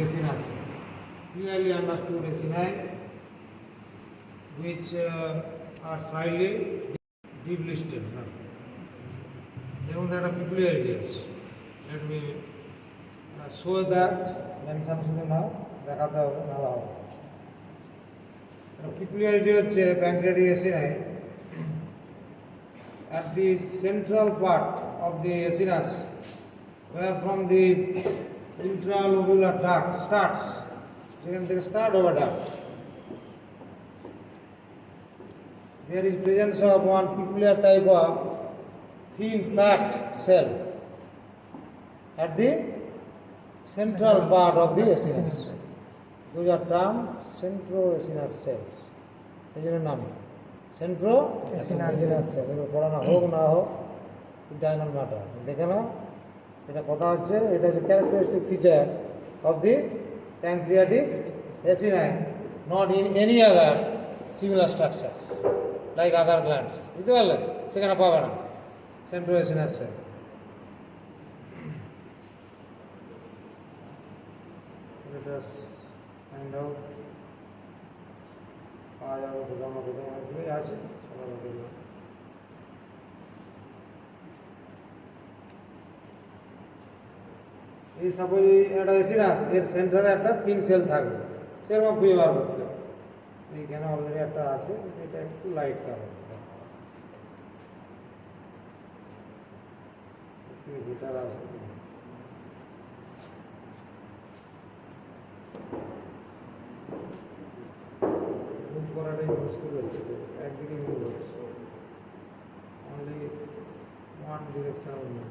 acinas, clearly understood acini, which are slightly deep listed. There was a peculiarities. Let me show that mention now. দেখাতে হবে ভালো হবে। Peculiarity হচ্ছে pancreatic acini at the central part of the acinus, where from the intralobular duct starts, সেখান থেকে start over duct. There is presence of one peculiar type of thin flat cell at the central part of the acinus. Those are termed centroacinar cells. সেই জন্য নাম centroacinar cells. এগুলো পড়ানো হোক না হোক, it does not matter. দেখে নাও, এটা কথা হচ্ছে, এটা হচ্ছে characteristic feature of the pancreatic acini, not in any other similar structures like other glands. বুঝতে পারলে? সেখানে পাবে না centroacinar cell. Let us find out. পাওয়া যাবে কোথাও না কোথাও অনেকগুলোই আছে। এই সাপোজ একটা এসিনাস, এর সেন্টারে একটা থিন সেল থাকবে, সেরকম খুঁজে বার করতে হবে। এইখানে অলরেডি একটা আছে, এটা একটু লাইট কালার, ভিতরে আছে। মুভ করাটাই মুশকিল হচ্ছে, একদিকে মুভ হচ্ছে, অনলি ওয়ান ডিরেকশন মুভ।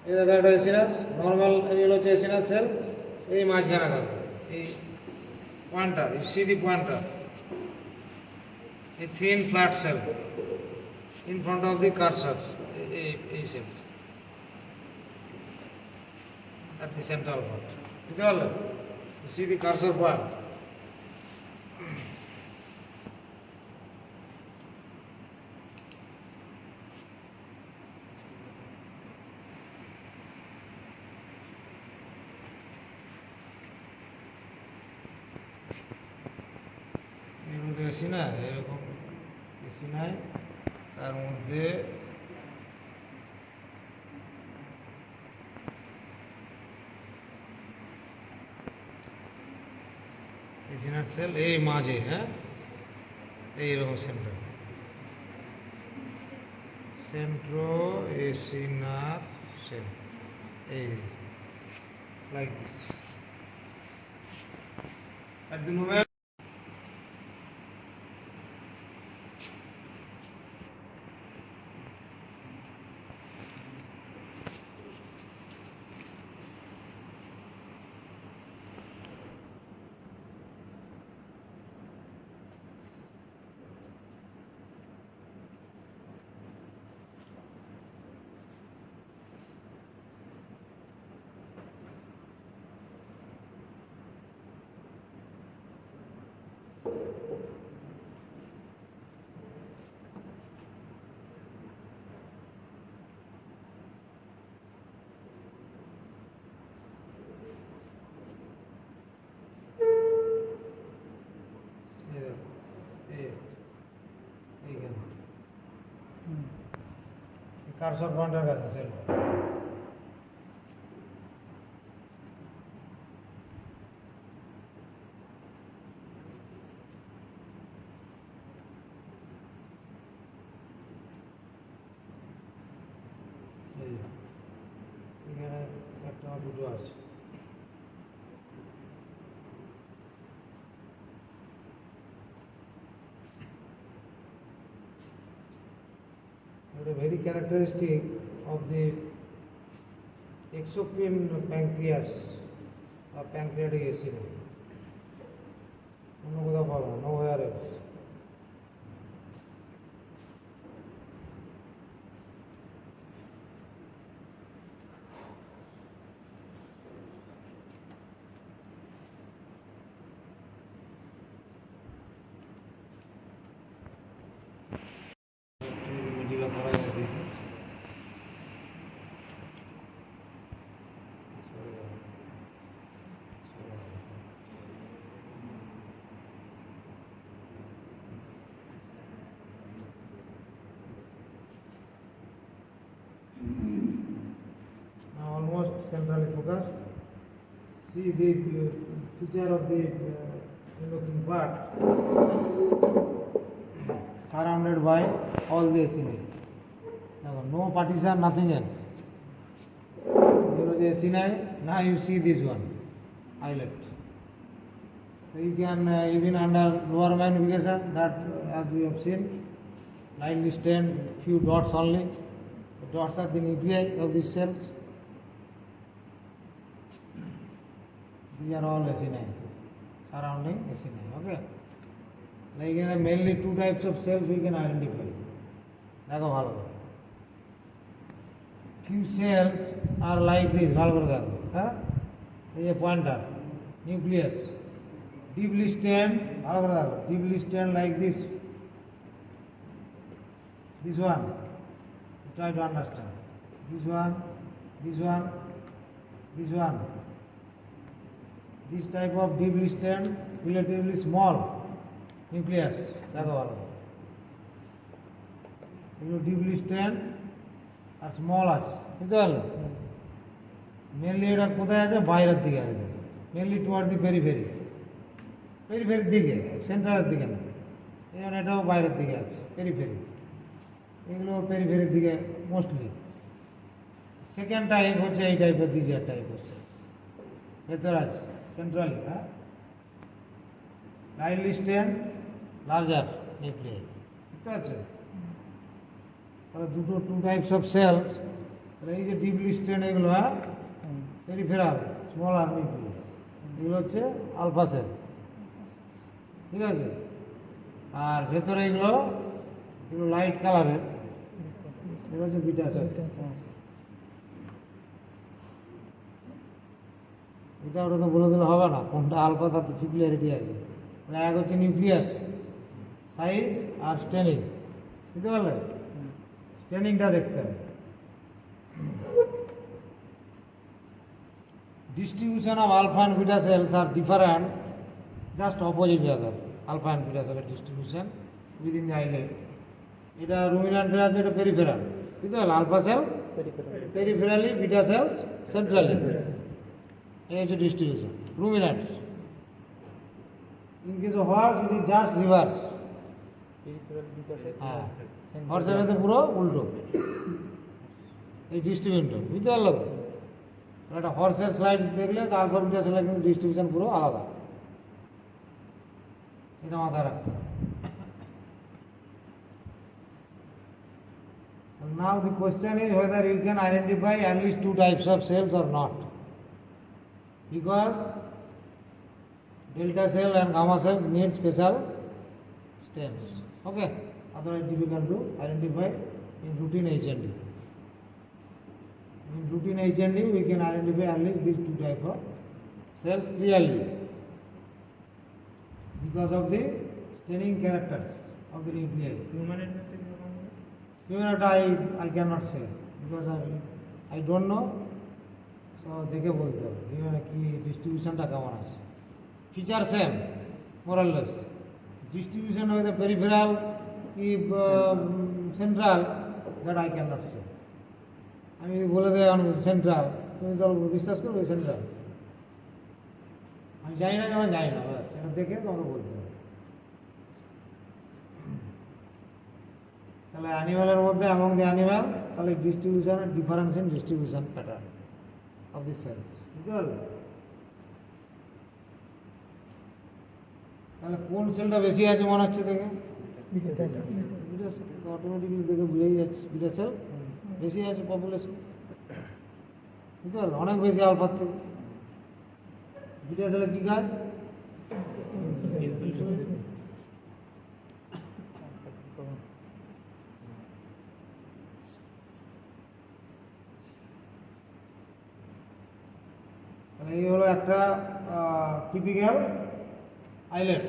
এই দেখা একটা এসিনাস, নর্মাল এগুলো হচ্ছে এসিনাস সেল, এই মাঝখানে থাকবে, এই pointer, you see the pointer, a thin flat cell in front of the cursor, a cell at the central part. You see the cursor point. এরকম এসিনাই, তার মধ্যে এসিনার সেল এই মাঝে, হ্যাঁ, এইরকম সেন্টার, centroacinar cell, এই like this. At the moment cursor পয়েন্টের কাছে সেল, এখানে একটা দুটো আছে। Very characteristic of the exocrine pancreas or pancreatic acini. অন্য কোথাও পাবো না, nowhere else. centrally focused. See the feature of the endocrine part surrounded by all the acini. Now, no partition, nothing else. You know the acini. Now you see this one, eyelet. So you can even under lower magnification, that as we have seen, lightly stained, few dots only. The dots are the nuclei of these cells. These are all acini, surrounding acini. Okay. Like mainly two types of cells we can identify. দেখো ভালো করে। Few cells are like this, ভালো করে দেখো, হ্যাঁ? এই যে pointer, nucleus, deeply stained, ভালো করে দেখো, deeply stained like this. This one, try to understand. This one, this one, this one. This type of deeply stained, relatively small nucleus, দেখো ভালো। এগুলো deeply stained আর স্মল আছে, বুঝতে পারলে? মেনলি এটা কোথায় আছে? বাইরের দিকে আছে, মেনলি টুয়ার্ড দি পেরিফেরি, পেরিফেরির দিকে, সেন্ট্রালের দিকে না। যেমন এটাও বাইরের দিকে আছে, পেরিফেরি। এগুলো পেরিফেরির দিকে মোস্টলি। সেকেন্ড টাইপ হচ্ছে এই টাইপের দ্বিতীয় টাইপ হচ্ছে ভেতর আছে সেন্ট্রালি, হ্যাঁ, লাইটলি স্টেন লার্জার নিউক্লিয়াই, বুঝতে পারছো? তাহলে দুটো টু টাইপস অফ সেলস। তাহলে এই যে ডিপলি স্টেন এগুলো, হ্যাঁ, পেরিফেরাল স্মল আর নিউক্লিয়াই, এগুলো হচ্ছে আলফা সেল, ঠিক আছে? আর ভেতরে এগুলো এগুলো লাইট কালারের, এগুলো হচ্ছে বিটা সেল। এটা ওটা তো বলে দিলে হবে না, কোনটা আলফা তার তো সিকুলারিটি আছে। মানে এক হচ্ছে নিউক্লিয়াস সাইজ আর স্টেনিং, বুঝতে পারলে? স্টেনিংটা দেখতে হবে। Distribution of alpha and beta cells are different, just opposite other. Alpha and beta সেলের ডিস্ট্রিবিউশন উইদিন দ্য আইলেট, এটা রুমিনান্টে আছে, এটা পেরিফেরাল, বুঝতে পারলে? Alpha cell peripherally, beta cell centrally. এই হচ্ছে distribution ruminant. In case of horse it is just reverse. হ্যাঁ, হর্সের মধ্যে পুরো উল্টো এই ডিস্ট্রিবিউশন, বুঝতে পারলো? একটা হর্সের স্লাইড দেখলে তো আলফা বিটা সেলের কিন্তু ডিস্ট্রিবিউশন পুরো আলাদা, এটা মাথায় রাখতে হবে। Now the question is whether you can identify at least two types of cells or not, because delta cell and gamma cells need special stains. Okay, otherwise difficult to identify in routine HND. In routine HND we can identify at least these two types of cells clearly because of the staining characters of the nuclei. Human I cannot say because I don't know. So দেখে বলতে হবে human কি ডিস্ট্রিবিউশনটা কেমন আছে। Feature same more or less, distribution হয় the peripheral কি central, that I can not say. আমি বলে দেয় সেন্ট্রাল, তুমি তো বিশ্বাস করবে সেন্ট্রাল? আমি জানি না, যখন জানি না, ব্যাস এটা দেখে তোমাকে বলতে হবে। তাহলে অ্যানিম্যালের মধ্যে অ্যামং দি অ্যানিম্যালস, তাহলে ডিস্ট্রিবিউশন আর difference in distribution pattern of the cells, বুঝতে পারলে? তাহলে কোন সেলটা বেশি আছে মনে হচ্ছে দেখে? অটোমেটিক্যালি দেখে বুঝেই যাচ্ছে বিটা সেল বেশি আছে পপুলেশন, বুঝতে পারলে? অনেক বেশি আলফার থেকে। বিটা সেলের কী কাজ? এই হলো একটা টিপিক্যাল আইলেট,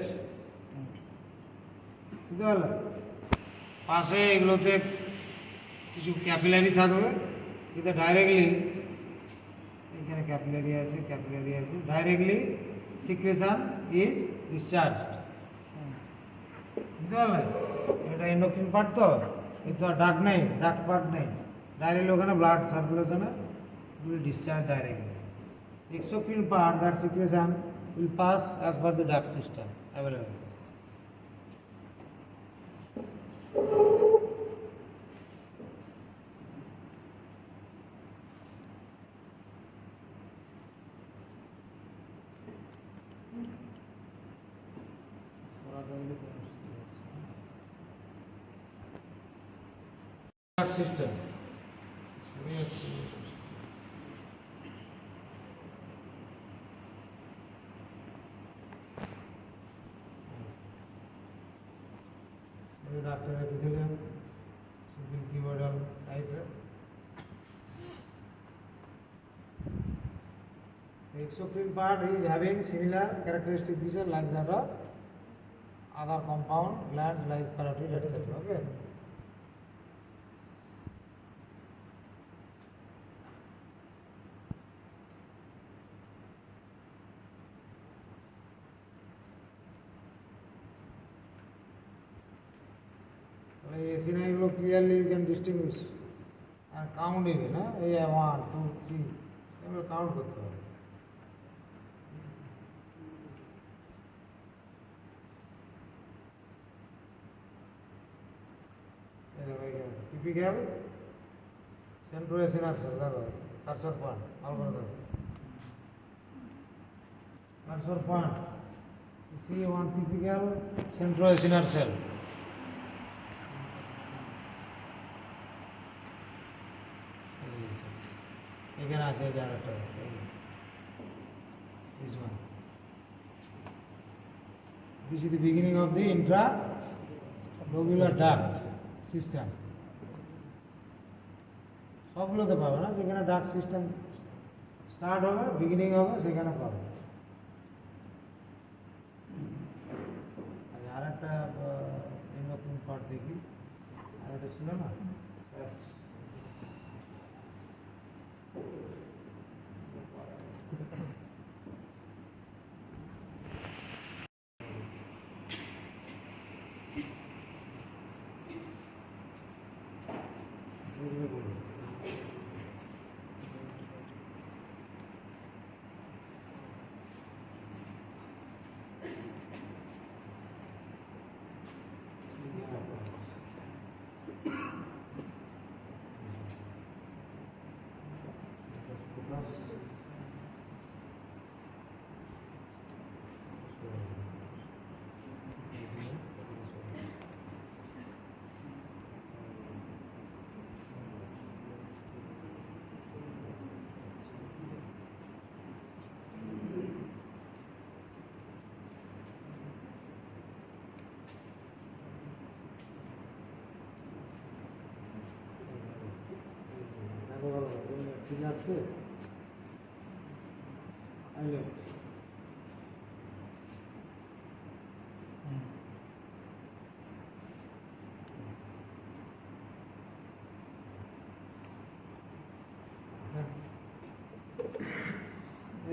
বুঝতে পারলে? পাশে এগুলোতে কিছু ক্যাপিলারি থাকবে, যেটা ডাইরেক্টলি, এখানে ক্যাপিলারি আছে, ডাইরেক্টলি সিক্রেশন ইজ ডিসচার্জড, বুঝতে পারলে? এটা এন্ডোক্রিন পার্ট, তো এই তো ডাক্ট নেই, ডাক্ট পার্ট নেই, ডাইরেক্টলি ওখানে blood সার্কুলেশনে will discharge directly. Exocrine part, that secretion will pass as per the duct system available. Duct system. After epithelium, simple cuboidal type. The exocrine part is having similar characteristic feature like that of other compound glands like carotid, etc. Okay. Acini gulo clearly you can distinguish and count even, na? 1, 2, 3. এগুলো count করতে হবে। Typical centroacinar cell, দেখো cursor point, ভালো করে দেখো। Cursor point. You see one typical centroacinar cell. এখানে আছে জায়গাটা, this one. This is the beginning of the intralobular duct system. সবগুলোতে পাবে না, যেখানে ডাক্ট সিস্টেম স্টার্ট হবে, বিগিনিং হবে, সেখানে পাবে। আর একটা এন্ডোক্রিন পার্ট দেখি, আর একটা ছিল না, ঠিক আছে,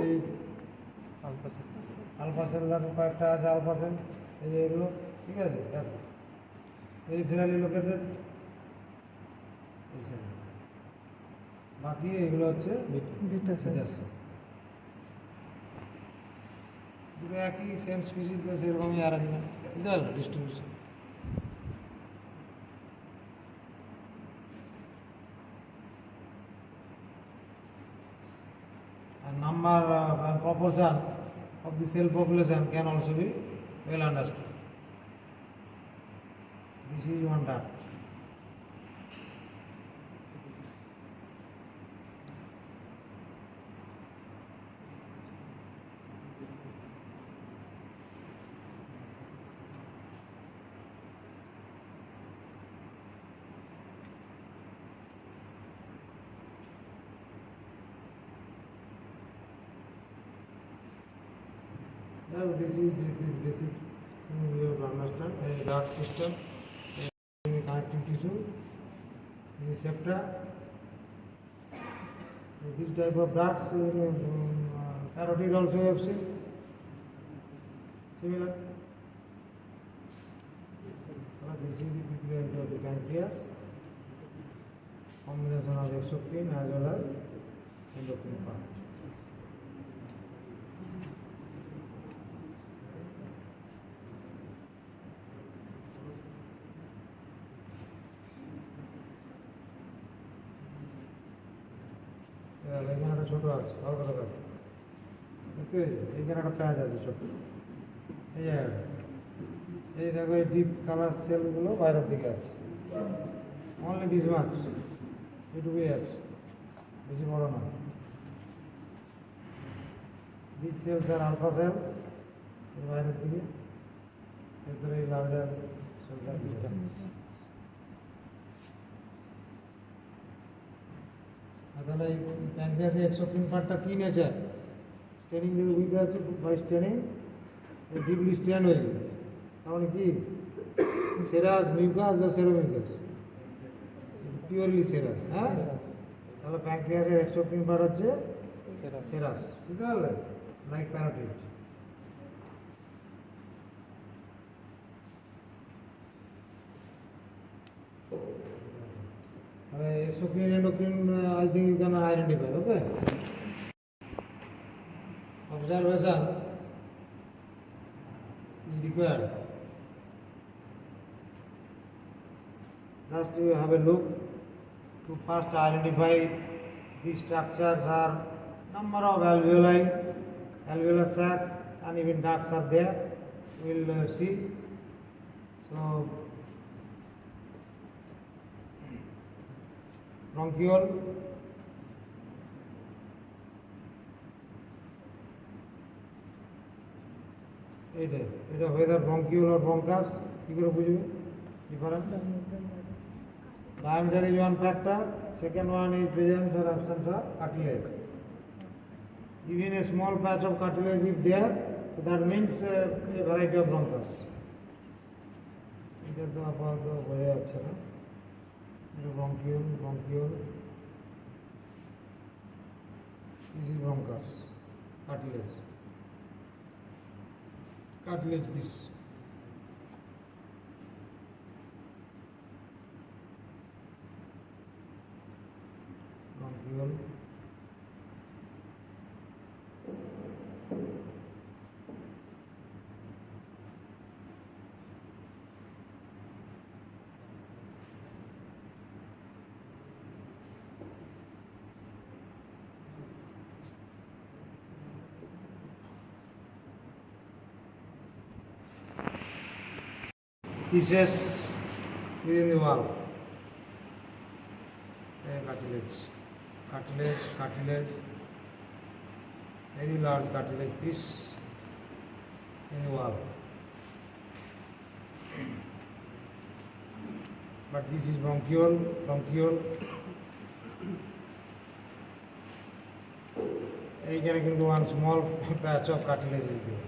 এই আলফা সেল দেখো কয়েকটা আছে, আলফা সেল এই যে এগুলো, ঠিক আছে, দেখো এই ফেরালি লোকেটেড, বাকি এগুলো হচ্ছে বিটা সেল, দুটো একই সেম স্পিসিস, তো সেরকমই আর আছে না, বুঝতে পারলো distribution. And number and proportion of the cell population can also be well understood. This is one duct. Now this is basic thing we have to understand. A duct system, a connective tissue, the septa. So this type of ducts, carotid also we have seen. Similar. So this is the pigment of the pancreas. Combination of exocrine as well as endocrine part. এখানে একটা ছোট আছে হালকা দেখা দেখতে এইখানে একটা প্যাচ আছে ছোট এই জায়গাটা এই দেখো এই ডিপ কালার সেলগুলো বাইরের দিকে আছে অনলি দিস মাছ এটুকুই আছে বেশি বড় না দিস সেলস আর আলফা সেলস বাইরের দিকে ভেতরে এই লার্জার সেলস আর বিটা তাহলে এই প্যানক্রিয়াসের এক্সোক্রিন পার্টটা কী নেচার স্টেনিং দিকে বুঝতে পারছি বাই স্টেনিং ডিপলি স্ট্যান্ড হয়েছে তার মানে কি সেরাস মিউকাস বা সেরোমিউকাস পিওরলি সেরাস হ্যাঁ তাহলে প্যানক্রিয়াসের এক্সোক্রিন পার্ট হচ্ছে সেরাস বুঝতে পারলে like প্যারাটিড exocrine endocrine I think you can identify okay observation is required just you have a look to first identify these structures are number of alveoli alveolar sacs and even ducts are there we will see so bronchiole এটা whether bronchiole or bronchus কি করে বুঝবে different diameter is one factor second one is presence or absence of cartilage even a small patch of cartilage is there so that means a variety of bronchus এটা তো আপাতত বোঝা যাচ্ছে না bronchiole this is bronchus cartilage piece bronchiole pieces within the wall. Cartilage, very large cartilage piece in the wall. But this is bronchiole. এইখানে কিন্তু one small patch of cartilage is there.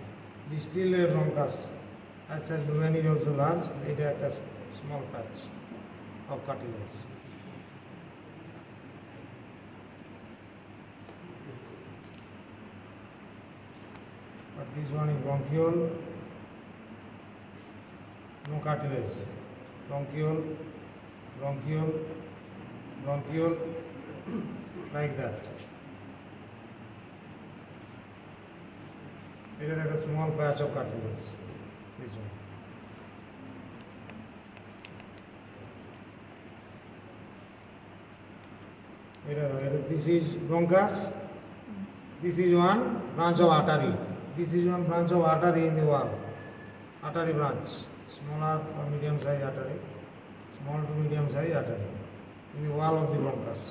This is still a bronchus. As the lumen is also large, it has a small patch of cartilage. But this one is bronchiole, no cartilage. Bronchiole, like that. It has a small patch of cartilage. This one. This is bronchus. This is one branch of artery. This is one branch of artery in the wall. Artery branch. Smaller or medium size artery. Small to medium size artery. In the wall of the bronchus.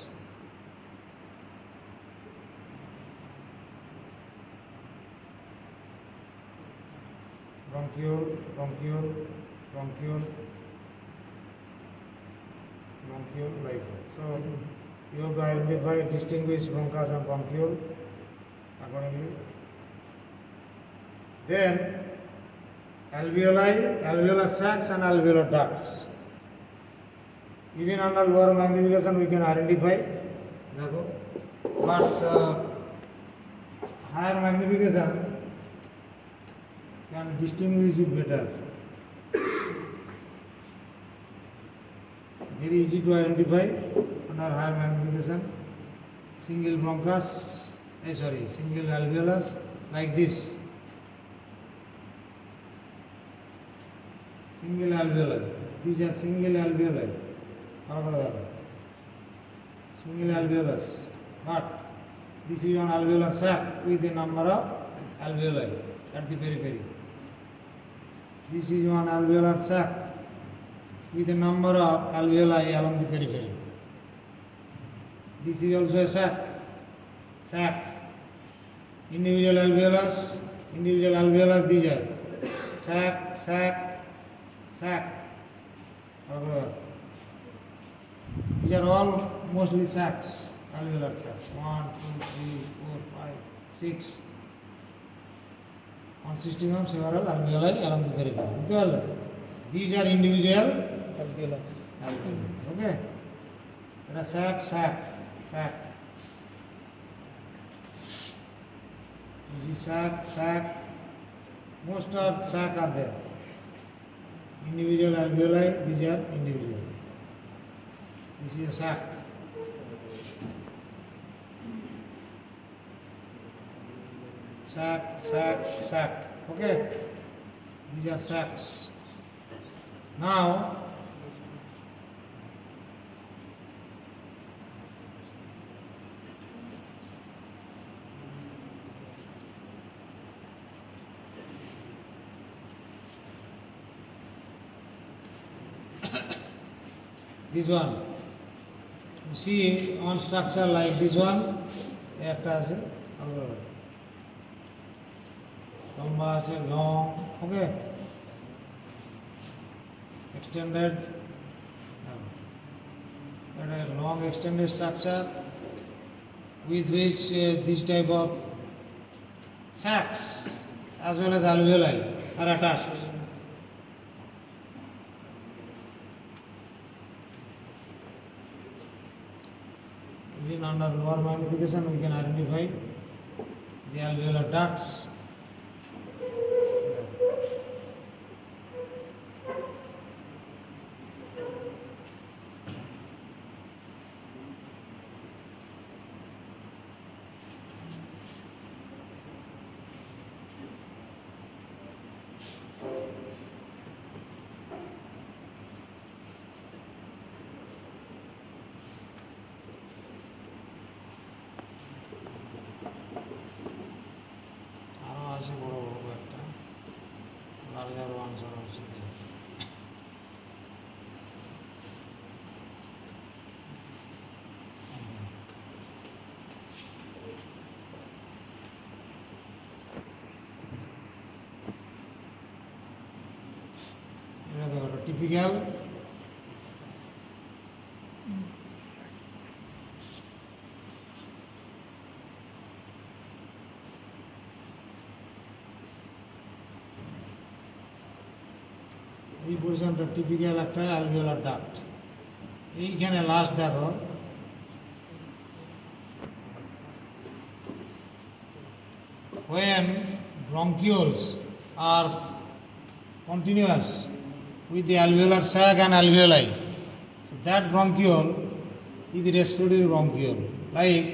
Bronchiole, like that. So you have to identify, distinguish bronchus and bronchiole accordingly. Then alveoli, alveolar sacs and alveolar ducts. Even under lower magnification we can identify, but higher magnification can distinguish it better. Very easy to identify under higher magnification. single bronchus, single alveolus like this. Single alveoli. These are single alveoli. Single alveolus. But this is an alveolar sac with a number of alveoli at the periphery. This is one alveolar sac with a number of alveoli along the periphery. This is also a sac. Individual alveolus, these are sac. These are all mostly sacs, alveolar sacs. 1, 2, 3, 4, 5, 6. Consisting of several alveoli along the periphery. These are individual alveoli. Okay? It is sac. This is sac. Most of sac are there. Individual alveoli, these are individual. This is a sac. Sac. Okay? These are sacs. Now, this one. You see one structure like this one, একটা আছে আলাদা লম্বা আছে long, okay, extended, a long extended structure with which this type of sacs as well as alveoli are attached. Even under lower magnification, we can identify the alveolar ducts. larger ones are also there. Typical এই পজিশনটা typical একটা alveolar duct. এইখানে last দেখো when bronchioles are continuous with the alveolar sac and alveoli, so that bronchiole is the respiratory bronchiole, like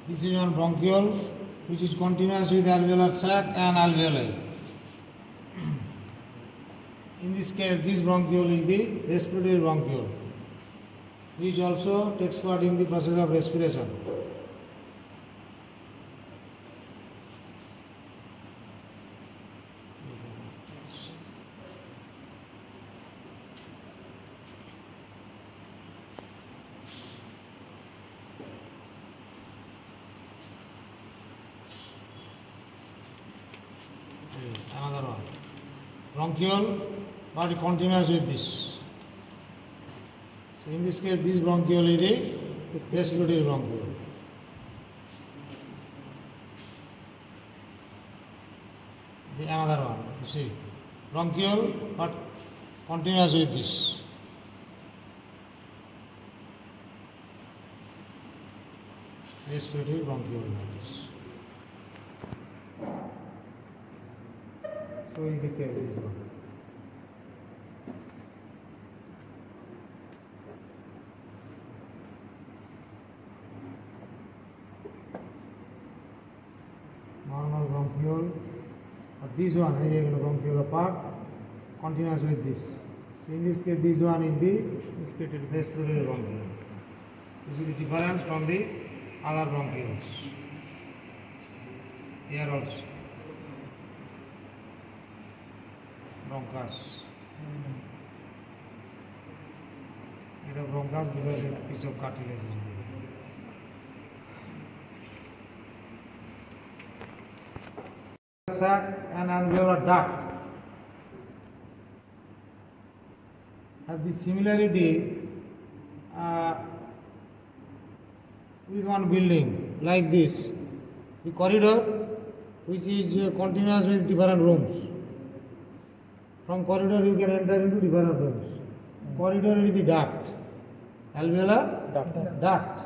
this is one bronchiole which is continuous with alveolar sac and alveoli. In this case, this bronchiole is the respiratory bronchiole, which also takes part in the process of respiration. Another one, bronchiole, but continuous with this. So in this case, this bronchiole is the respiratory bronchiole. The another one, you see, bronchiole but continuous with this. Respiratory bronchiolitis. So indicate this one. Normal bronchiole, but this one is a bronchiole apart, continuous with this. So in this case, this one is the respiratory bronchiole. This is the difference from the other bronchioles. Here also, bronchus. It is bronchus because a piece of cartilage is there. Sac and alveolar duct have the similarity with one building like this. The corridor which is continuous with different rooms. From corridor you can enter into different rooms. Corridor is the duct. Alveolar duct.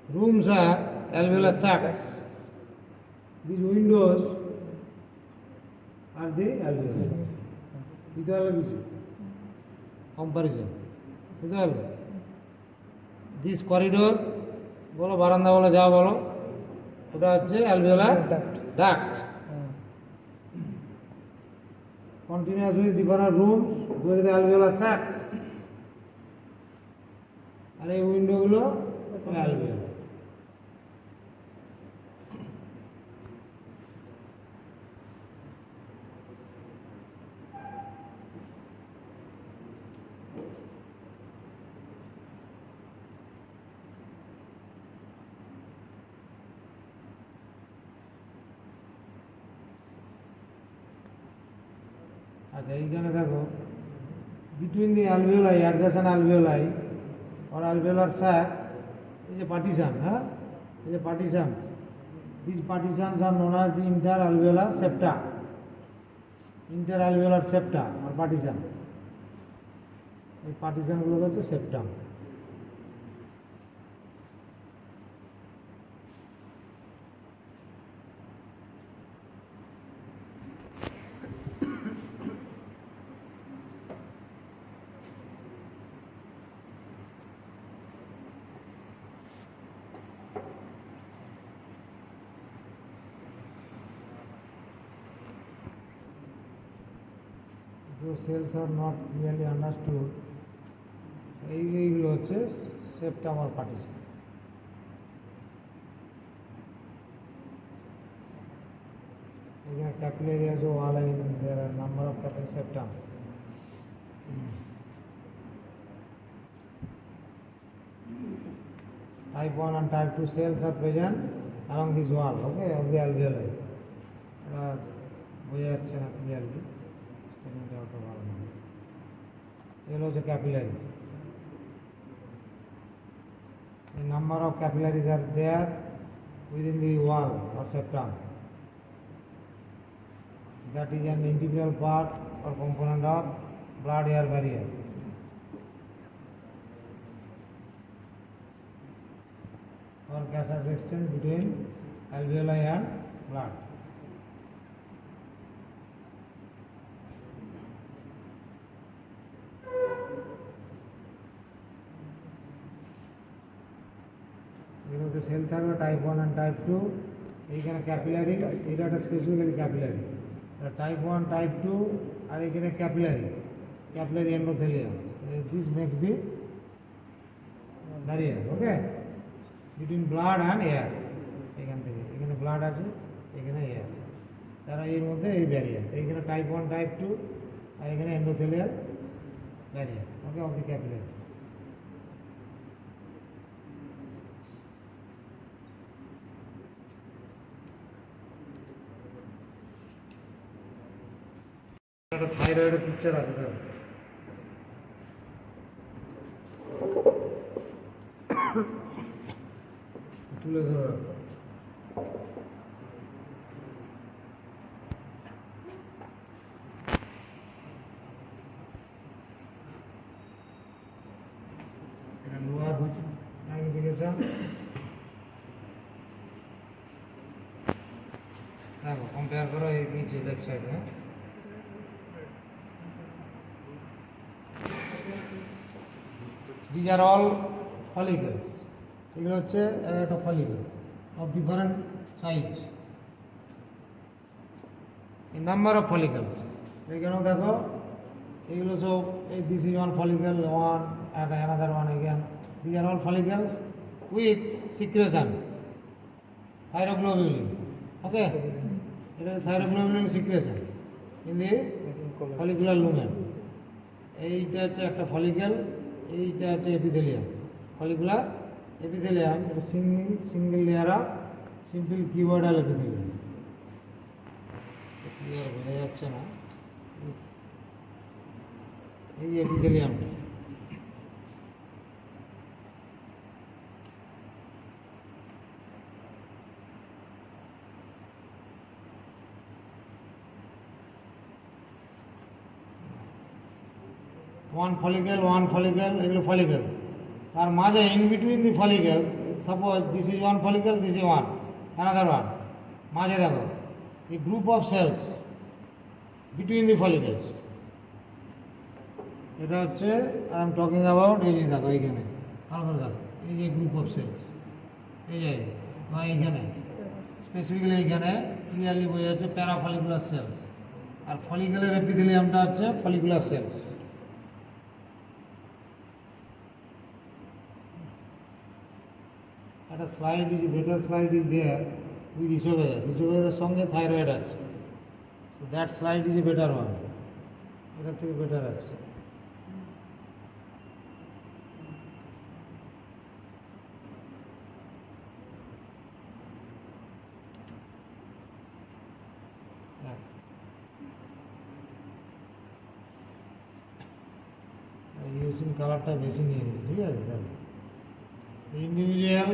Rooms are alveolar sacs. These windows are the alveoli. বুঝতে পারলে কিছু comparison বুঝতে পারলে this corridor বলো বারান্দা বলো যা বলো ওটা হচ্ছে alveolar duct continuous with different rooms those the alveolar sacs আর এই উইন্ডোগুলো অ্যালভিওলার আচ্ছা এইখানে দেখো between the alveoli adjacent alveoli or alveolar sac is a partition, is a partitions. These partitions are known as the interalveolar septa. Interalveolar septa or partition. এই partitionগুলো হচ্ছে septum. Those cells are not clearly understood. এইগুলো হচ্ছে septum or partition. এখানে capillary আছে wall and there are number of capillary septum. Type 1 and type 2 cells are present along this wall, okay, of the alveoli. বোঝা যাচ্ছে না clearly এগুলো হচ্ছে capillary The number of capillaries are there within the wall or septum. That is an integral part or component of blood-air barrier. Or gaseous exchange between alveoli and blood. এগুলোতে cell থাকবে type 1 and type 2 এইখানে capillary এটা একটা specifically capillary type 1 type 2 আর এখানে capillary endothelium this makes the barrier okay between blood and air এখান থেকে এখানে ব্লাড আছে এখানে এয়ার তারা এর মধ্যে এই ব্যারিয়ার এইখানে টাইপ 1 টাইপ 2 আর এখানে endothelial barrier okay of the capillary থাইরয়েডের পিকচার আছে তুলে ধরো দেখো কম্পেয়ার করো এই নিচে লেফট সাইডে। These are all follicles. এগুলো হচ্ছে একটা ফলিকল অফ ডিফারেন্ট সাইজ। এই নাম্বার অফ ফলিকলস এখানেও দেখো এগুলো সব এই this is one follicle, one another one again. This are all follicles with secretion thyroglobulin. Okay, এটা thyroglobulin secretion in the follicular lumen. এইটা হচ্ছে একটা ফলিকল, এইটা হচ্ছে এপিথেলিয়াম, ফলিকুলার এপিথেলিয়াম। এটা single layer of simple cuboidal epithelium. Clear বোঝা যাচ্ছে না, এই এপিথেলিয়ামটা। ওয়ান ফলিকল, এগুলো ফলিকল। তার মাঝে in between the follicles, suppose this is one follicle, this is one another one, মাঝে দেখো এই group of cells between the follicles. এটা হচ্ছে আই এম টকিং অ্যাবাউট, এই যে দেখো এইখানে ভালো করে দেখো, এই যে গ্রুপ অফ সেলস, এই যে বা এইখানে স্পেসিফিক্যালি এইখানে ক্লিয়ারলি বোঝা যাচ্ছে প্যারাফলিকুলার সেলস। আর ফলিকলের এপিথেলিয়ামটা হচ্ছে ফলিকুলার সেলস। একটা slide is better slide is there with oesophagus, ইসোভেগাসের সঙ্গে থাইরয়েড আছে। So that slide is a better one, এটার থেকে বেটার আছে। ইউসিন কালারটা বেশি নিয়ে নিই, ঠিক আছে? দেখো ইন্ডিভিজুয়াল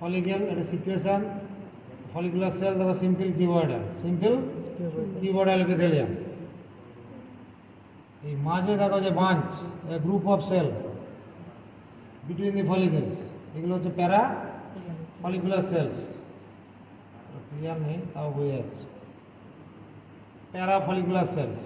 ফলিকল, এটা সিক্রেশন ফলিকুলার সেল, দেখো সিম্পল কিউবয়েডাল এপিথেলিয়াম। এই মাঝে দেখো যে bunch, group of cell between the follicles, এগুলো হচ্ছে প্যারা ফলিকুলার সেলস। ক্লিয়ার নেই তাও বোঝা যাচ্ছে, parafollicular cells.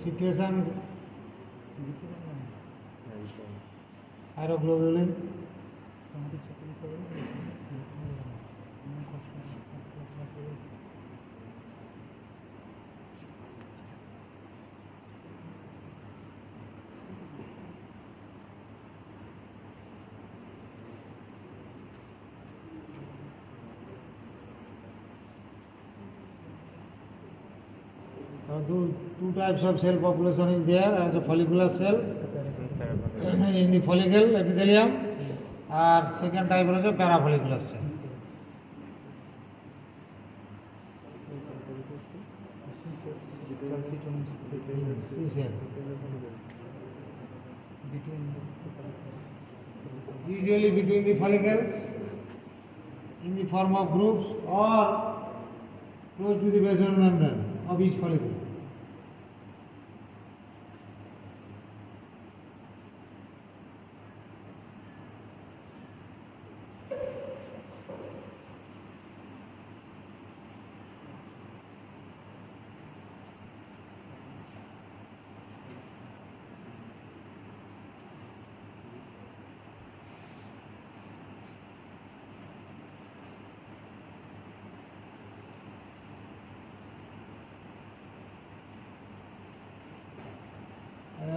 Secretion thyroglobulin, two types of cell population is there, as a follicular cell in the follicle epithelium, আর সেকেন্ড টাইপ হচ্ছে parafollicular cell. Usually between the follicles in the form of groups or close to the basal membrane of each follicle.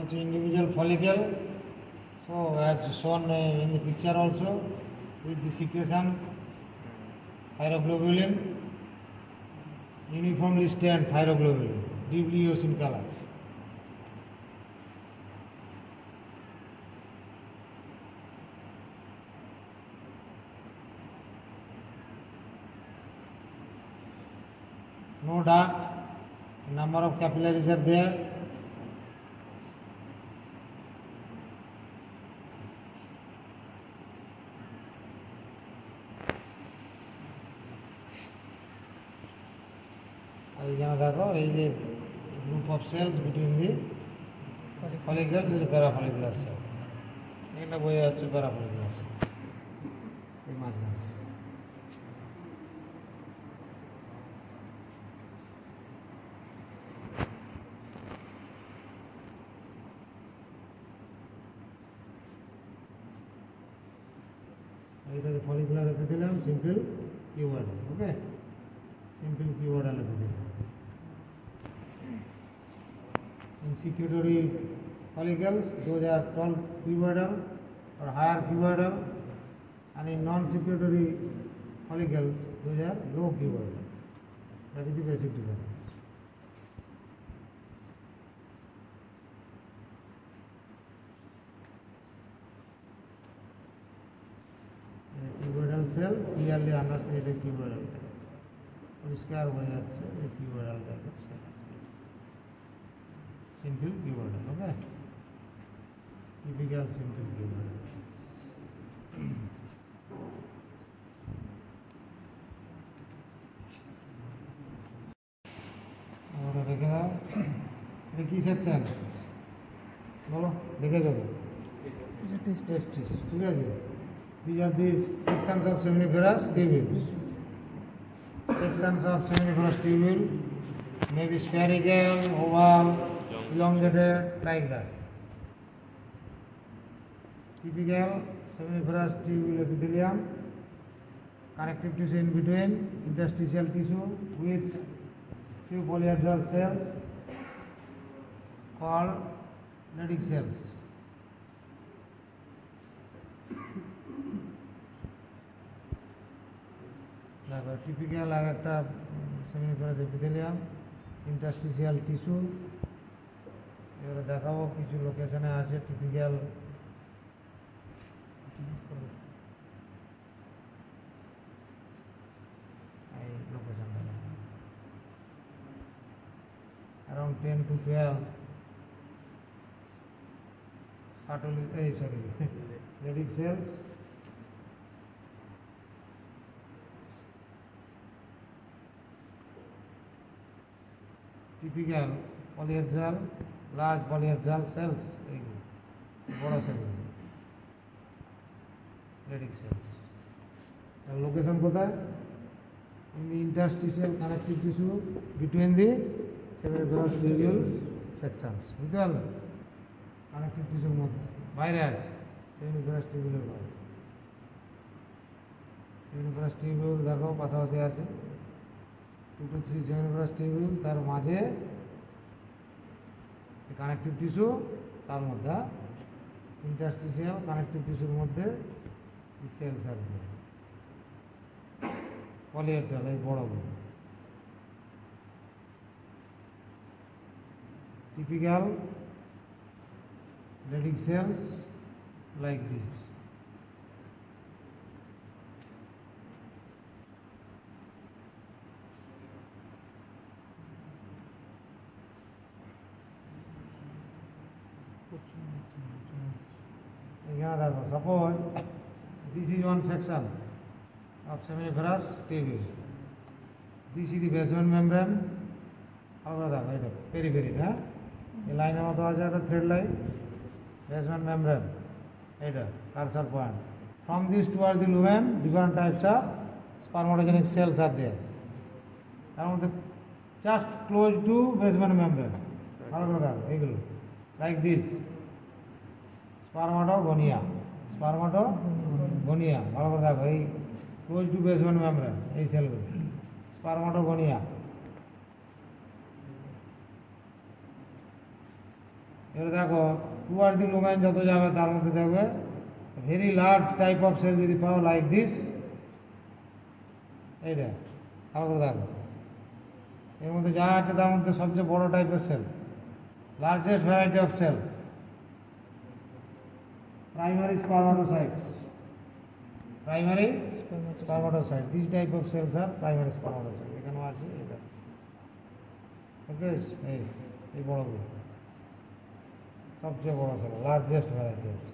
It's individual follicle, so as shown in the picture also, with the secretion thyroglobulin, uniformly stained thyroglobulin, deeply eosine color. No duct, number of capillaries are there. আর এখানে দেখো এই যে group of cells between the follicular যে parafollicular sell, এখানে বোঝা যাচ্ছে প্যারাফলিকুলার sell এই মাঝখানে। এইটাকে ফলিকুলার রেখে দিলাম সিম্পল কিওয়ার্ড, ওকে, সিম্পল কিওয়ার্ড লিখে দিলাম। In secretory follicles, those are tall cuboidal or higher cuboidal, and in non-secretory follicles, those are low cuboidal. That is the basic difference. Cuboidal cell clearly understood a cuboidal cell. পরিষ্কার হয়ে যাচ্ছে এই cuboidal টাইপের sell আছে, simple cuboidal, ওকে, typical simple cuboidal. ওটা রেখে দাও। এটা কি সেকশন বলো, দেখে যাবো। টেস্টিস, ঠিক আছে। These are the sections of seminiferous tubules. Sections of seminiferous tubule may be spherical, oval, elongated, like that. Typical seminiferous tubule epithelium, connective tissue in between, interstitial tissue with few polyhedral cells called Leydig cells. দেখো typical আর একটা সেমিনিফারাস epithelium, interstitial tissue. এবারে দেখাবো কিছু লোকেশনে আছে typical এই লোকেশনটা around 10 to 12 Leydig cells. Typical polyhedral, large polyhedral cells, এইগুলো বড় সেলগুলো Leydig cells। তার লোকেশন কোথায়? In the interstitial connective tissue between the seminiferous tubule sections, বুঝতে পারলে? কানেকটিভ টিস্যুর মধ্যে বাইরে আছে seminiferous tubuleর বাইরে। seminiferous tubule দেখো পাশাপাশি আছে 2 to 3 seminiferous tubule, তার মাঝে কানেকটিভ টিস্যু, তার মধ্যে ইন্টারস্টিশিয়াল কানেকটিভ টিস্যুর মধ্যে সেলস আসবে পলিহেড্রাল, এই বড়গুলো। Typical Leydig cells like this. এখানে দেখো, suppose this is one section of seminiferous tubule, this is the basement membrane. আবার দেখো এটা পেরিফেরি, হ্যাঁ, এই লাইনের মতো আছে একটা থ্রেড লাইন, বেসমেন্ট মেমব্রেন, এটা cursor point. From this toward the lumen different types of spermatogenic cells are there, তার মধ্যে just close two basement membrane. ভালো করে দেখো এইগুলো লাইক দিস স্পারমাটোগোনিয়া, স্পারমাটোগোনিয়া, ভালো করে দেখো এই ক্লোজ টু বেসমেন্ট মেমব্রেন, এই সেলগুলো স্পারমাটোগোনিয়া। এবার দেখো টুয়ার্ড দি লুমেন যত যাবে তার মধ্যে দেখবে very large type of cell যদি পাও লাইক দিস, এইটা ভালো করে দেখো, এর মধ্যে যা আছে তার মধ্যে সবচেয়ে বড় টাইপের cell, largest variety of cell, primary spermatocytes, primary spermatocyte, this type of cells are primary spermatocyte. এখানেও আছে এটা, ওকে, এই বড়গুলো সবচেয়ে বড় সেল, লার্জেস্ট ভ্যারাইটি আছে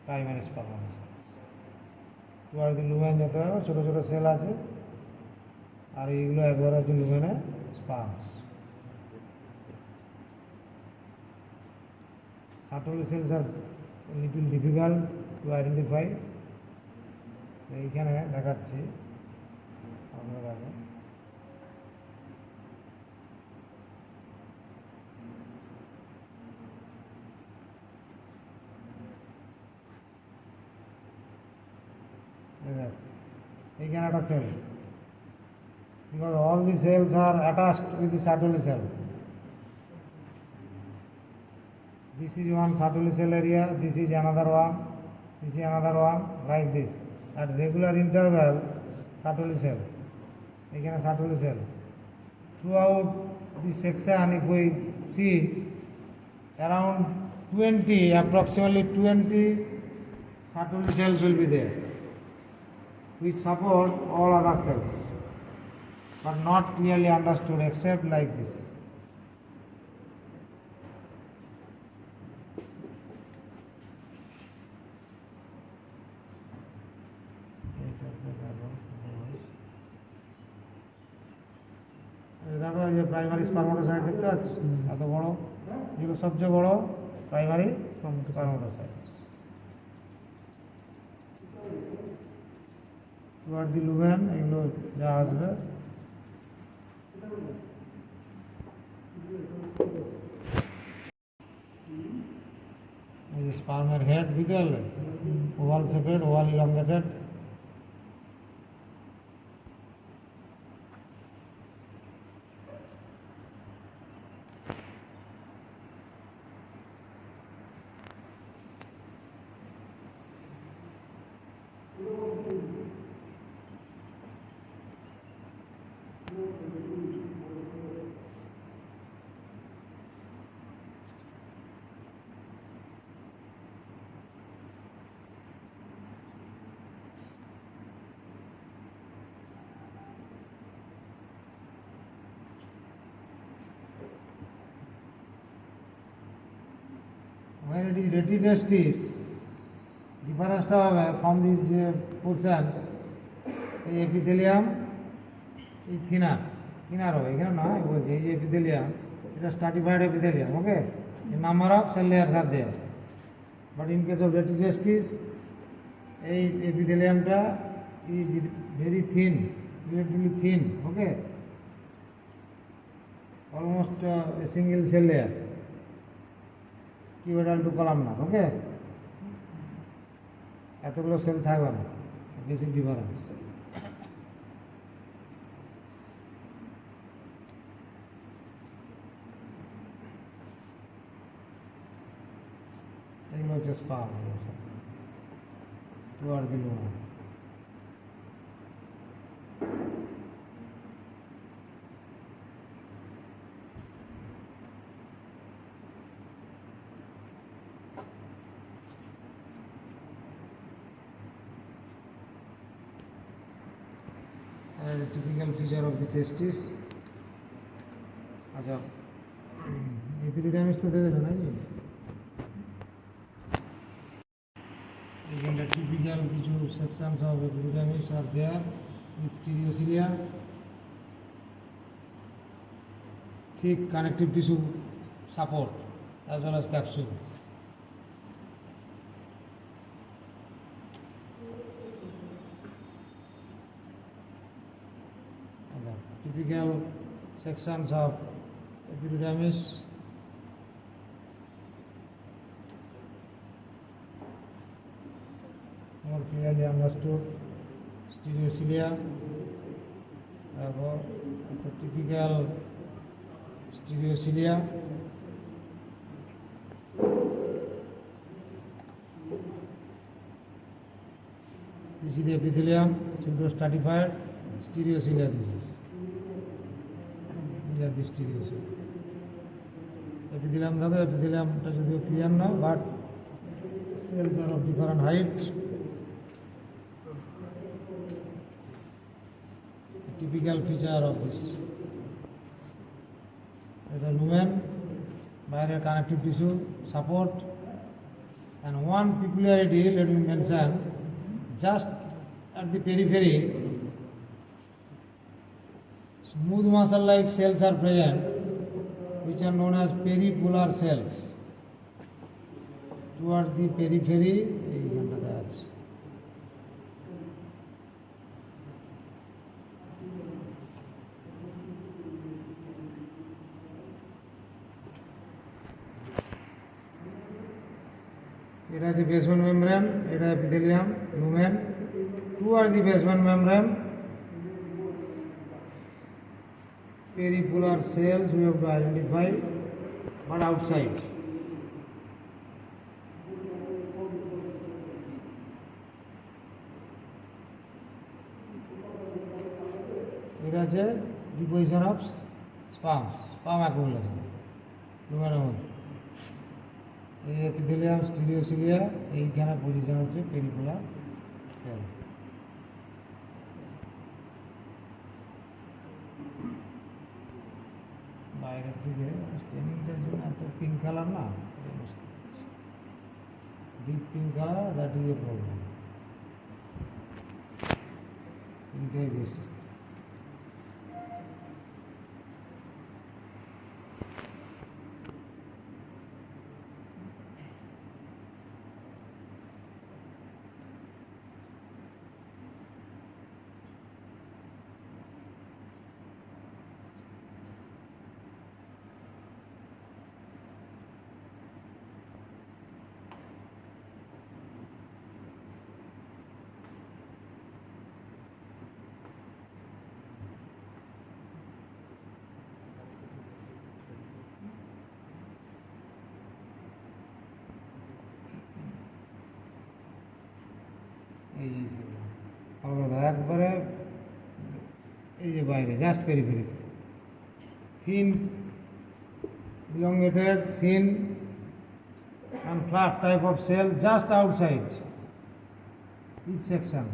primary spermatocytes. Toward the lumen যত হবে ছোটো ছোটো সেল আছে, আর এইগুলো একবারে হচ্ছে লুমেনে স্পার্মস। Sertoli cells are little difficult to identify. এইখানে দেখাচ্ছি, আপনারা দেখো এইখানে একটা sell, because all the cells are attached with the Sertoli cell. This is one Sertoli cell area, this is another one, this is another one, like this. At regular interval, Sertoli cell. Again, Sertoli cell. Throughout this section, if we see around 20, approximately 20 Sertoli cells will be there, which support all other cells, but not clearly understood except like this. দেখো এই যে primary স্পারমাটোসাইট দেখতে পাচ্ছ এত বড়, যেগুলো সবচেয়ে বড় প্রাইমারি স্পারমাটোসাইট। টুয়ার্ড দি লুমেন এগুলো যা আসবে, এই যে স্পার্মের হেড বুঝতে পারলে, oval shaped, oval elongated. When it is retidestis, difference হবে from these portions, এই এপিথেলিয়াম এই থিনার হবে, এখানে না বলছি এই যে এপিথেলিয়াম, এটা স্ট্রাটিফাইড এপিথেলিয়াম, ওকে, এই number of cell layers are there, but in case of retidestis এই এপিথেলিয়ামটা is very thin, relatively thin, okay, almost a single cell layer, cuboidal to columnar, okay, এতগুলো সেল থাকবে না, basic difference. এগুলো হচ্ছে sperm, toward the lumen. A typical feature of the testis. अच्छा, epididymis तो देखो ना जी, again the typical feature sections of epididymis are there with stereocilia, thick connective tissue support as well as capsule. Typical sections of epididymis, more clearly understood, stereocilia, the typical stereocilia, this is the epithelium, pseudostratified, stereocilia this is. This stereocilia. Epithelium দেখো, epitheliumটা যদিও clear না, but cells are of different height. A typical feature of this. The lumen, বাইরের connective tissue support, and one peculiarity let me mention, just at the periphery smooth muscle like cells are present which are known as peripolar cells towards the periphery এইখানটাতে আছে এটা আছে basement membrane, এটা epithelium lumen towards the basement membrane peripolar cells we have to identify but outside এটা আছে deposition of sperm accumulation লুমেনের মধ্যে এই epithelium স্টিরিওসিলিয়া এইখানে পজিশন হচ্ছে পেরিপোলার সেল বাইরের দিকে স্টেনিংটার জন্য এত পিঙ্ক কালার না deep pink colour that is a problem পিঙ্কটাই বেশি এই যে একবারে এই যে বাইরে just periphery thin elongated thin and flat type of cell just outside each section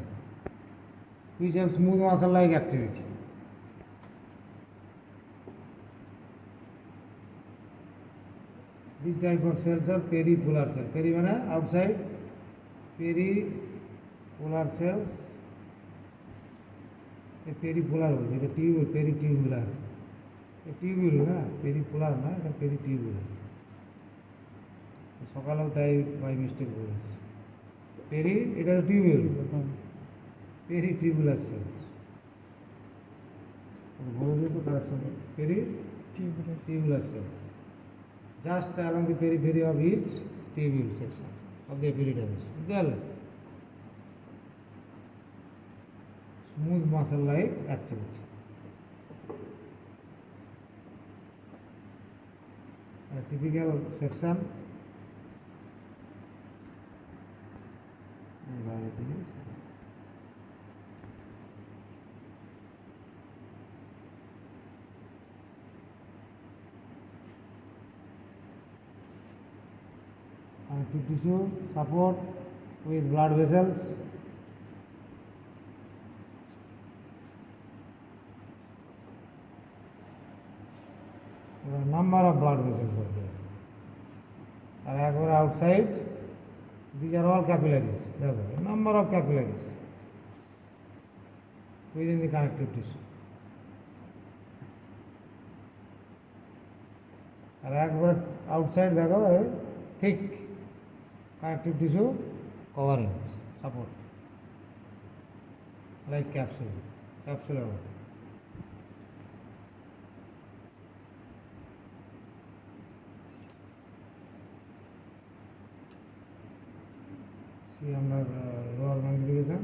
which have smooth muscle like activity. This type of cells are peripolar cells. Peri means outside, peripolar cells. A peripolar होगा, ये tubule, peritubular. ये tubule ना, peripolar ना, ये peritubular. সকালেও তাই by mistake বলেছি এটা টিউবুল পেরিটিউবুলার সেলস বলে দিই তো correction tubular cells just along the periphery of each tubule section of the epididymis. Smooth muscle like activity. A typical section connective tissue support with blood vessels. There are a number of blood vessels are there. And outside, these are all capillaries. There are a number of capillaries within the connective tissue. And outside, there are thick connective tissue covering support like capsular. See under lower magnification,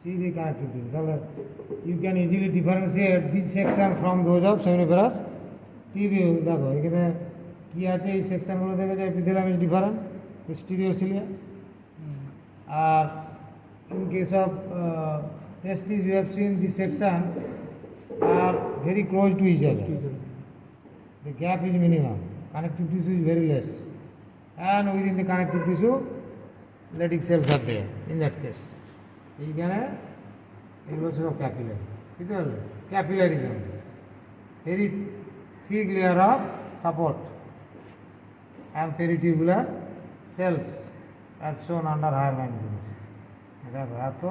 see the connective tissue. You can easily differentiate this section from those of seminiferous tubule. দেখো এখানে কি আছে এই সেকশনগুলো দেখে যে epithelium is different stereocilia আর in case of testes you have seen the sections are very close to each other. The gap is minimum, connective tissue is very less, and within the connective tissue lytic cells are there. In that case এইখানে এগুলো সব capillary বুঝতে পারলে ক্যাপিলারিজম very thick layer of support and peritubular cells as shown under higher magnification. দেখো এত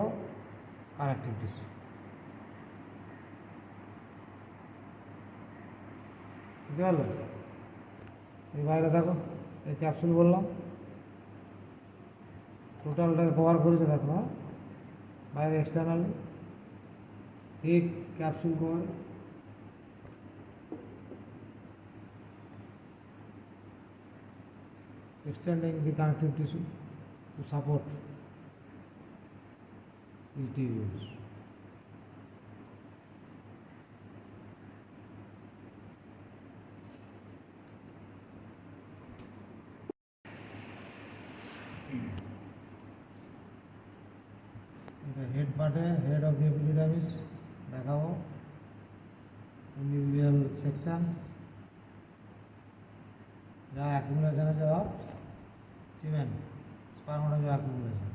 connective tissue বুঝতে পারলে? এই বাইরে দেখো, এই ক্যাপসুল বললাম টোটালটাকে কভার করেছে, দেখো হ্যাঁ, বাইরে externally thick capsule cover, extending the connective tissue to support the tubules. The head part, head of the epididymis দেখাবো, individual sections যা accumulation আছে of semen, spermatozoa accumulation.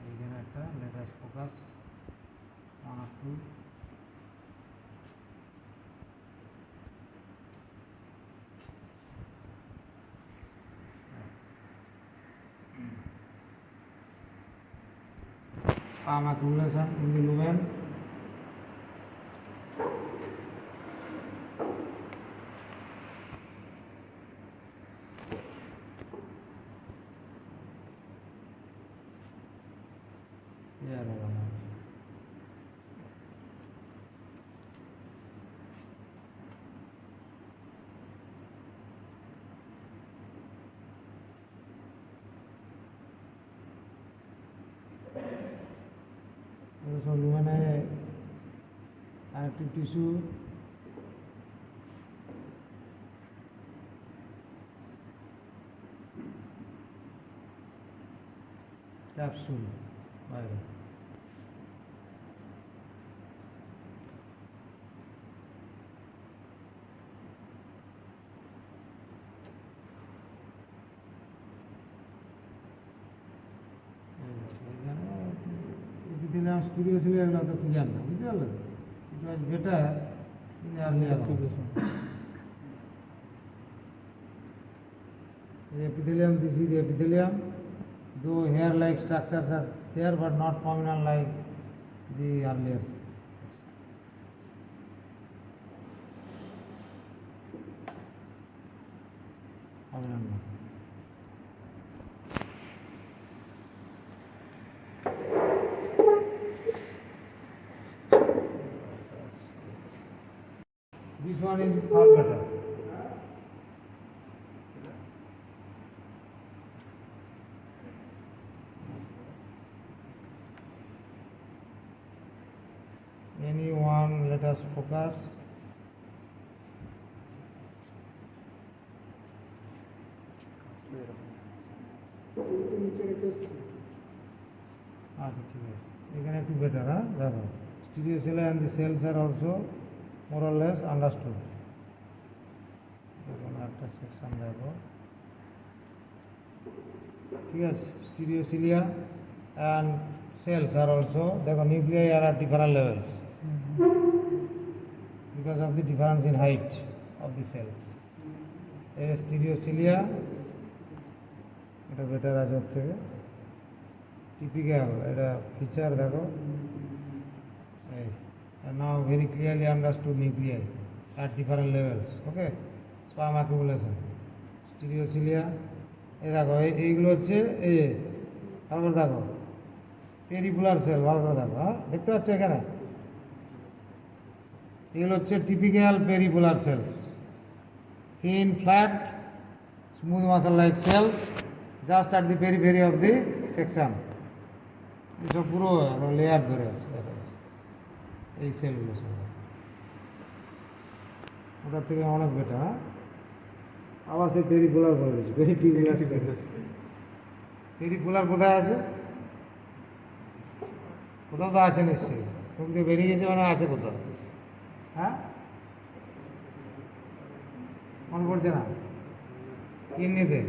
এইখানে একটা let us focus on or two. Sperm accumulation in the lumen. So lumen है connective tissue, capsule বাইরে, epithelium stereocilia এগুলো তো clear না, বুঝতে পারলে? It was better in the earlier application. The epithelium, this is the epithelium, though hair-like structures are there but not prominent like the earlier. Prominent not. This one is far better. Anyone, let us focus. আচ্ছা ঠিক আছে, এখানে একটু better, হ্যাঁ দেখো stereocilia and the cells are also more or less understood. এখন একটা section দেখো, ঠিক আছে, stereocilia and cells are also, দেখো nuclei are at different levels because of the difference in height of the cells. এর stereocilia এটা better আছে ওর থেকে, টিপিক্যাল এটা ফিচার দেখো, এই now very clearly understood nuclei at different levels. Okay, sperm accumulation, stereocilia, এই দেখো এইগুলো হচ্ছে এই যে ভালো করে দেখো পেরিপুলার সেল, ভালো করে দেখো, হ্যাঁ দেখতে পাচ্ছ এখানে, এগুলো হচ্ছে typical peritubular cells, thin flat smooth muscle like cells just at the periphery of the section. এসব পুরো লেয়ার ধরে আছে, দেখা যাচ্ছে এই সেলগুলো সব, ওটার থেকে অনেক বেটার, হ্যাঁ আবার সেই পেরিপুলার বলে দিচ্ছি, পেরিটিকুলার, পেরিপুলার কোথায় আছে? কোথাও তো আছে নিশ্চয়ই, মুখ দিয়ে বেরিয়ে গেছে মানে আছে কোথাও, হ্যাঁ মনে পড়ছে না? কিডনিতে,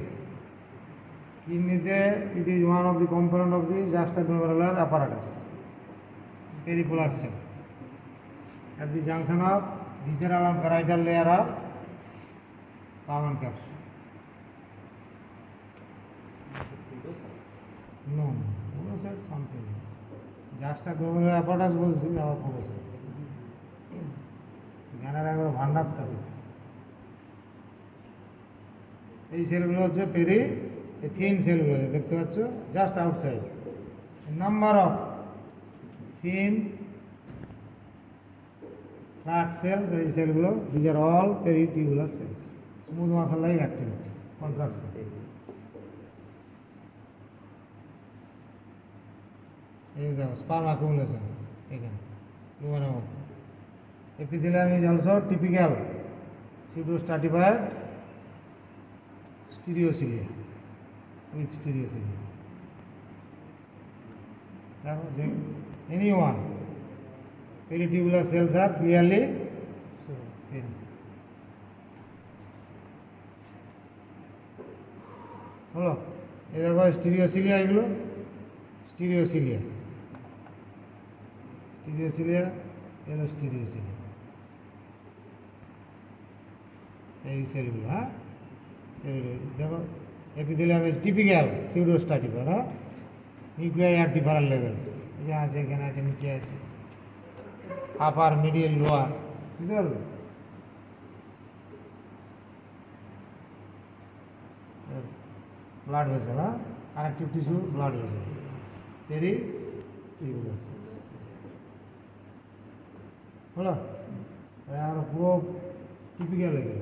কিডনিতে it is one of the component of the juxtaglomeralular apparatus, peripolar cell at the junction of visceral and parietal layer of common capsule. No, no, said something. জাস্টটা গ্লোমেরুলার অ্যাপাটাস বলছি আবার পড়েছে জ্ঞানের একবার ভান্ডার থাকে। এই সেলগুলো হচ্ছে পেরি থিন সেলগুলো দেখতে পাচ্ছ just outside. Number of thin flat cells, এই সেলগুলো these are all peritubular cells, smooth muscle like activity contraction. এই দেখো স্পার্ম অ্যাকুমুলেশন এখানে লুমেনের মধ্যে। Epithelium is also typical pseudostratified stereocilia with stereocilia. Anyone peritubular cells are clearly seen. হলো এই দেখো স্টিরিওসিলিয়া, এগুলো স্টিরিওসিলিয়া, স্টিরিওসিলিয়া এগুলো স্টিরিওসিলিয়া, এই সেলগুলো। হ্যাঁ দেখো এপিথেলিয়াম ইজ টিপিক্যাল pseudostratified, হ্যাঁ নিউক্লিয়াই আর ডিফারেন্ট লেভেলস, এই আছে এখানে আছে নিচে আছে আপার মিডিল লোয়ার, বুঝতে পারলো? ব্লাড ভেসেল, হ্যাঁ connective tissue blood vessel, peritubular cells হলো। আর পুরো টিপিক্যাল এগুলো।